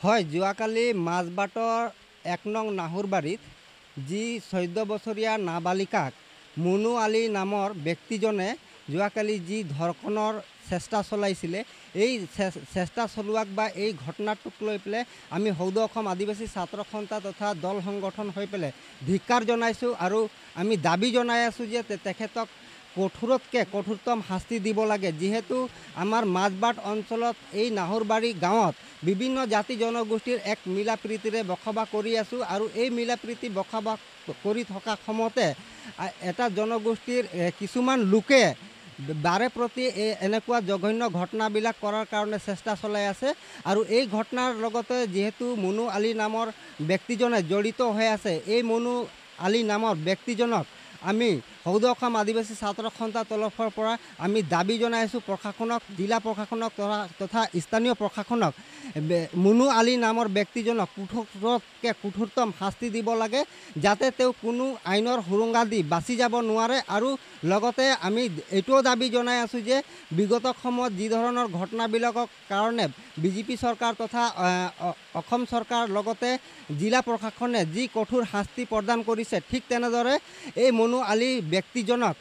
হয়, যোৱাকালি মাজবাটৰ ১ নং নাহুৰবাৰীত যি ১৪ বছৰীয়া নাবালিকাক মুনু আলী নামৰ ব্যক্তিজনে যোৱাকালি যি ধৰ্ষণৰ চেষ্টা চলাইছিলে, এই চেষ্টা চলোৱাক বা এই ঘটনাটোক লৈ পেলাই আমি সৌদ অসম আদিবাসী ছাত্ৰ সন্থা তথা দল সংগঠন হৈ পেলাই ধিক্কাৰ জনাইছোঁ আৰু আমি দাবী জনাই আছোঁ যে তেখেতক কঠোৰতকৈ কঠোৰতম শাস্তি দিব লাগে। যিহেতু আমাৰ মাজবাট অঞ্চলত এই নাহুৰবাৰী গাঁৱত বিভিন্ন জাতি জনগোষ্ঠীৰ এক মিলা প্ৰীতিৰে বসবাস কৰি আছোঁ আৰু এই মিলা প্ৰীতি বসবাস কৰি থকা সময়তে এটা জনগোষ্ঠীৰ কিছুমান লোকে বাৰে প্ৰতি এনেকুৱা জঘন্য ঘটনাবিলাক কৰাৰ কাৰণে চেষ্টা চলাই আছে আৰু এই ঘটনাৰ লগতে যিহেতু মুনু আলী নামৰ ব্যক্তিজনে জড়িত হৈ আছে, এই মুনু আলী নামৰ ব্যক্তিজনক আমি সৌদ অসম আদিবাসী ছাত্ৰ সন্থাৰ তৰফৰ পৰা আমি দাবী জনাইছোঁ প্ৰশাসনক, জিলা প্ৰশাসনক তথা স্থানীয় প্ৰশাসনক মুনু আলী নামৰ ব্যক্তিজনক কঠোৰতকৈ কঠোৰতম শাস্তি দিব লাগে, যাতে তেওঁ কোনো আইনৰ সুৰংগা দি বাচি যাব নোৱাৰে। আৰু লগতে আমি এইটোও দাবী জনাই আছোঁ যে বিগত সময়ত যি ধৰণৰ ঘটনাবিলাকৰ কাৰণে বিজেপি চৰকাৰ তথা অসম চৰকাৰ লগতে জিলা প্ৰশাসনে যি কঠোৰ শাস্তি প্ৰদান কৰিছে, ঠিক তেনেদৰে এই মুনু আলী ব্যক্তিজনক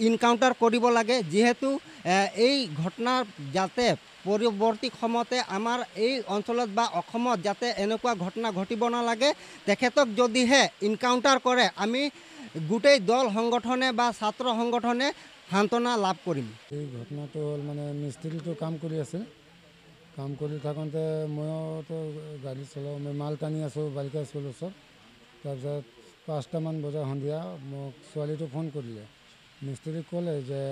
ইনকাউণ্টাৰ কৰিব লাগে। যিহেতু এই ঘটনা যাতে পৰৱৰ্তী সময়তে আমাৰ এই অঞ্চলত বা অসমত যাতে এনেকুৱা ঘটনা ঘটিব নালাগে, তেখেতক যদিহে ইনকাউণ্টাৰ কৰে আমি গোটেই দল সংগঠনে বা ছাত্ৰ সংগঠনে সান্তনা লাভ কৰিম। এই ঘটনাটো হ'ল মানে মিস্ত্ৰীটো কাম কৰি আছে, কাম কৰি থাকোঁতে মইতো গাড়ী চলাওঁ, মই মাল টানি আছোঁ বালিকা স্কুলৰ ওচৰত। তাৰপিছত ৫টামান বজাৰ সন্ধিয়া মোক ছোৱালীটো ফোন কৰিলে, মিস্ত্ৰীক ক'লে যে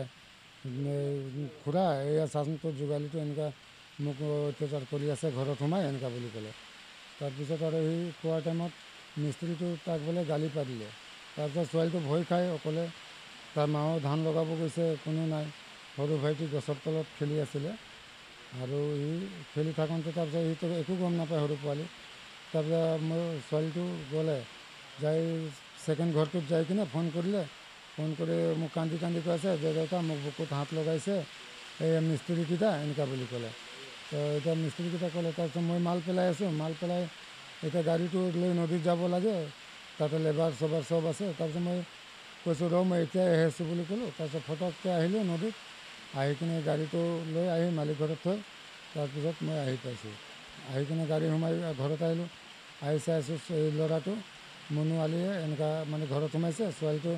খুৰা এয়া চাচোন তোৰ যোগালীটো এনেকুৱা মোক অত্যাচাৰ কৰি আছে, ঘৰত সোমাই এনেকুৱা বুলি ক'লে। তাৰপিছত আৰু সি কোৱাৰ টাইমত মিস্ত্ৰীটো তাক বোলে গালি পাৰিলে। তাৰপিছত ছোৱালীটো ভয় খাই অকলে, তাৰ মাও ধান লগাব গৈছে, কোনো নাই, সৰু ভাইটি গছৰ তলত খেলি আছিলে আৰু সি খেলি থাকোঁতে তাৰপিছত সিটো একো গম নাপায় সৰু পোৱালি। তাৰপিছত মোৰ ছোৱালীটো গ'লে যাই ছেকেণ্ড ঘৰটোত যাই কিনে ফোন কৰিলে, ফোন কৰি মোক কান্দি কান্দি কৈ আছে যে দেউতা মোক বুকুত হাত লগাইছে এই মিস্ত্ৰীকেইটা এনেকুৱা বুলি ক'লে। তো এতিয়া মিস্ত্ৰীকেইটা ক'লে, তাৰপিছত মই মাল পেলাই আছোঁ, মাল পেলাই এতিয়া গাড়ীটো লৈ নদীত যাব লাগে, তাতে লেবাৰ চবাৰ চব আছে। তাৰপিছত মই কৈছোঁ ৰ মই এতিয়াই আহি আছোঁ বুলি ক'লোঁ। তাৰপিছত ফটককৈ আহিলোঁ নদীত, আহি কিনে গাড়ীটো লৈ আহি মালিক ঘৰত থৈ তাৰপিছত মই আহি পাইছোঁ। আহি কিনে গাড়ী সোমাই ঘৰত আহিলোঁ, আহি চাইছোঁ এই ল'ৰাটো মুনু আলীয়ে এনেকুৱা মানে ঘৰত সোমাইছে, ছোৱালীটো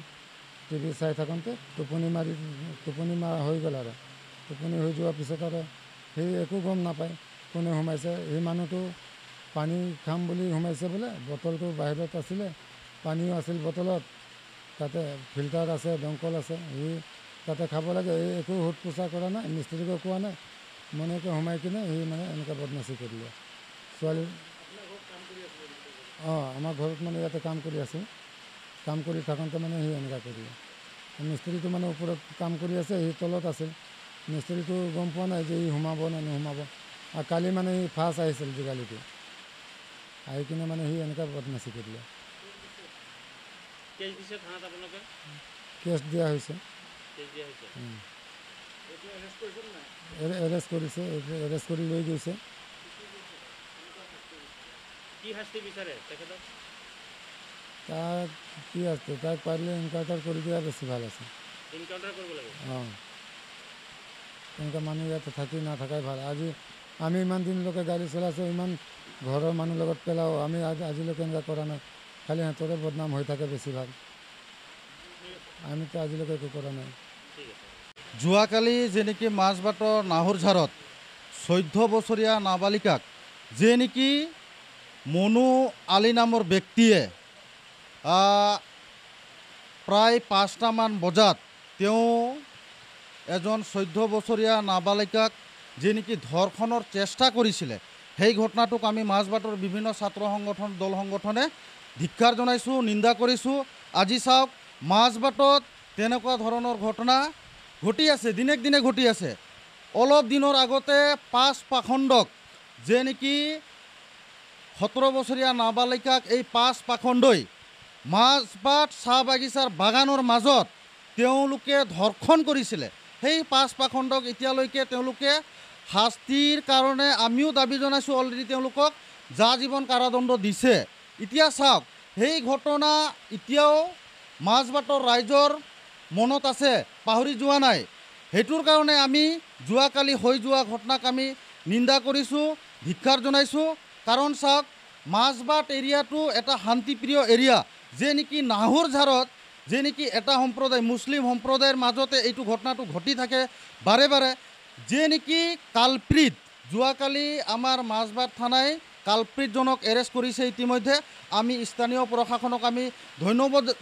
টিভি চাই থাকোঁতে টোপনি মাৰা হৈ গ'ল আৰু টোপনি হৈ যোৱাৰ পিছত আৰু সি একো গম নাপায় কোনে সোমাইছে। সেই মানুহটো পানী খাম বুলি সোমাইছে বোলে, বটলটো বাহিৰত আছিলে, পানীও আছিল বটলত, তাতে ফিল্টাৰ আছে, দমকল আছে, সি তাতে খাব লাগে। এই একো সোধ পোছা কৰা নাই, মিস্ত্ৰীকো কোৱা নাই, মনেকৈ সোমাই কিনে সি মানে এনেকুৱা বদমাচি কৰিলে ছোৱালী। অঁ, আমাৰ ঘৰত মানে ইয়াতে কাম কৰি আছোঁ, কাম কৰি থাকোঁতে মানে সি এনেকুৱা কৰিলে। মিস্ত্ৰীটো মানে ওপৰত কাম কৰি আছে, সি তলত আছিল, মিস্ত্ৰীটো গম পোৱা নাই যে ই সোমাব নে নোসোমাব। আৰু কালি মানে সি ফাৰ্ষ্ট আহিছিল যোগালীটো, আহি কিনে মানে সি এনেকুৱা বদমাচি কৰিলে। কেছ দিয়া হৈছে, এৰেষ্ট কৰিছে, এৰেষ্ট কৰি লৈ গৈছে। তাক কি আছে, তাক পাৰিলে এনকাউণ্টাৰ কৰি দিয়া বেছি ভাল আছে। অঁ, তেনেকুৱা মানুহ ইয়াতে থাকি নাথাকাই ভাল। আজি আমি ইমান দিনলৈকে গাড়ী চলাইছোঁ, ইমান ঘৰৰ মানুহৰ লগত পেলাওঁ, আমি আজিলৈকে এনেকুৱা কৰা নাই, খালি সিহঁতৰে বদনাম হৈ থাকে বেছি ভাল, আমিতো আজিলৈকে একো কৰা নাই। যোৱাকালি যে নেকি মাজবাটৰ নাহুৰঝাৰত 14 বছৰীয়া নাবালিকাক যে নেকি মুনু আলী নামৰ ব্যক্তিয়ে প্ৰায় 5টামান বজাত তেওঁ এজন 14 বছৰীয়া নাবালিকাক যে নেকি ধৰ্ষণৰ চেষ্টা কৰিছিলে, সেই ঘটনাটোক আমি মাজবাটৰ বিভিন্ন ছাত্ৰ সংগঠন, দল সংগঠনে ধিক্কাৰ জনাইছোঁ, নিন্দা কৰিছোঁ। আজি চাওক, মাজবাটত তেনেকুৱা ধৰণৰ ঘটনা ঘটি আছে, দিনেক দিনে ঘটি আছে। অলপ দিনৰ আগতে 5 পাখণ্ডক যে নেকি 17 বছৰীয়া নাবালিকাক এই 5 পাখণ্ডই মাজবাট চাহ বাগিচাৰ বাগানৰ মাজত তেওঁলোকে ধৰ্ষণ কৰিছিলে। সেই 5 পাখণ্ডক এতিয়ালৈকে তেওঁলোকে শাস্তিৰ কাৰণে আমিও দাবী জনাইছোঁ, অলৰেডি তেওঁলোকক যাজীৱন কাৰাদণ্ড দিছে। এতিয়া চাওক, সেই ঘটনা এতিয়াও মাজবাটৰ ৰাইজৰ মনত আছে, পাহৰি যোৱা নাই। সেইটোৰ কাৰণে আমি যোৱাকালি হৈ যোৱা ঘটনাক আমি নিন্দা কৰিছোঁ, ধিক্কাৰ জনাইছোঁ। কাৰণ চাওক, মাজবাট এৰিয়াটো এটা শান্তিপ্ৰিয় এৰিয়া, যে নেকি নাহুৰ ঝাৰত যে নেকি এটা সম্প্ৰদায়, মুছলিম সম্প্ৰদায়ৰ মাজতে এইটো ঘটনাটো ঘটি থাকে বাৰে বাৰে। যে নেকি কালপ্ৰিট, যোৱাকালি আমাৰ মাজবাট থানাই কালপ্ৰিটজনক এৰেষ্ট কৰিছে ইতিমধ্যে। আমি স্থানীয় প্ৰশাসনক আমি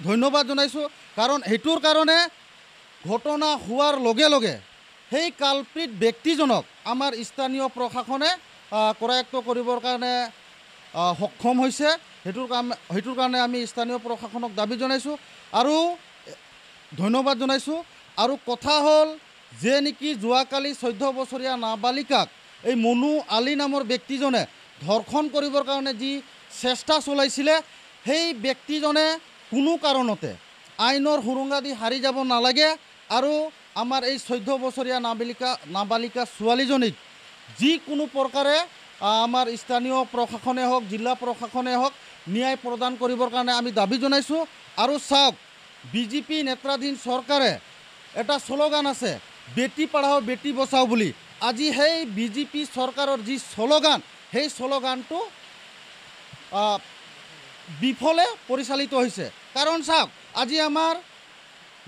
ধন্যবাদ জনাইছোঁ। কাৰণ সেইটোৰ কাৰণে ঘটনা হোৱাৰ লগে লগে সেই কালপ্ৰিট ব্যক্তিজনক আমাৰ স্থানীয় প্ৰশাসনে কৰায়ত্ব কৰিবৰ কাৰণে সক্ষম হৈছে। সেইটোৰ কাৰণে আমি স্থানীয় প্ৰশাসনক দাবী জনাইছোঁ আৰু ধন্যবাদ জনাইছোঁ। আৰু কথা হ'ল যে নেকি যোৱাকালি 14 বছৰীয়া নাবালিকাক এই মনু আলী নামৰ ব্যক্তিজনে ধৰ্ষণ কৰিবৰ কাৰণে যি চেষ্টা চলাইছিলে, সেই ব্যক্তিজনে কোনো কাৰণতে আইনৰ সুৰুঙা দি হাৰি যাব নালাগে। আৰু আমাৰ এই 14 বছৰীয়া নাবালিকা ছোৱালীজনীক যিকোনো প্ৰকাৰে আমাৰ স্থানীয় প্ৰশাসনে হওক, জিলা প্ৰশাসনে হওক, ন্যায় প্ৰদান কৰিবৰ কাৰণে আমি দাবী জনাইছোঁ। আৰু চাওক, বিজেপি নেতৃত্বাধীন চৰকাৰে এটা শ্লোগান আছে, বেটি পঢ়াও বেটি বচাও বুলি। আজি সেই বিজেপি চৰকাৰৰ যি শ্লোগান, সেই শ্লোগানটো বিফলে পৰিচালিত হৈছে। কাৰণ চাওক, আজি আমাৰ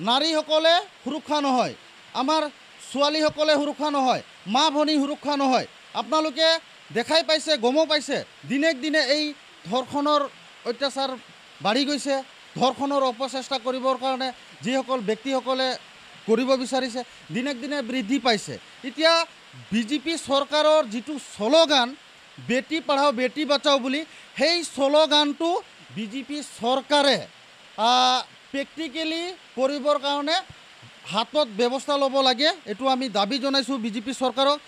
নাৰীসকলে সুৰক্ষা নহয়, আমাৰ ছোৱালীসকলে সুৰক্ষা নহয়, মা ভনী সুৰক্ষা নহয়। আপোনালোকে দেখাই পাইছে, গমো পাইছে, দিনে দিনে এই ধৰ্ষণৰ অত্যাচাৰ বাঢ়ি গৈছে। ধৰ্ষণৰ অপচেষ্টা কৰিবৰ কাৰণে যিসকল ব্যক্তিসকলে কৰিব বিচাৰিছে, দিনে দিনে বৃদ্ধি পাইছে। এতিয়া বিজেপি চৰকাৰৰ যিটো শ্লোগান বেটি পঢ়াও বেটি বচাও বুলি, সেই শ্লোগানটো বিজেপি চৰকাৰে প্ৰেক্টিকেলি কৰিবৰ কাৰণে হাতত ব্যৱস্থা ল'ব লাগে। এইটো আমি দাবী জনাইছোঁ বিজেপি চৰকাৰক।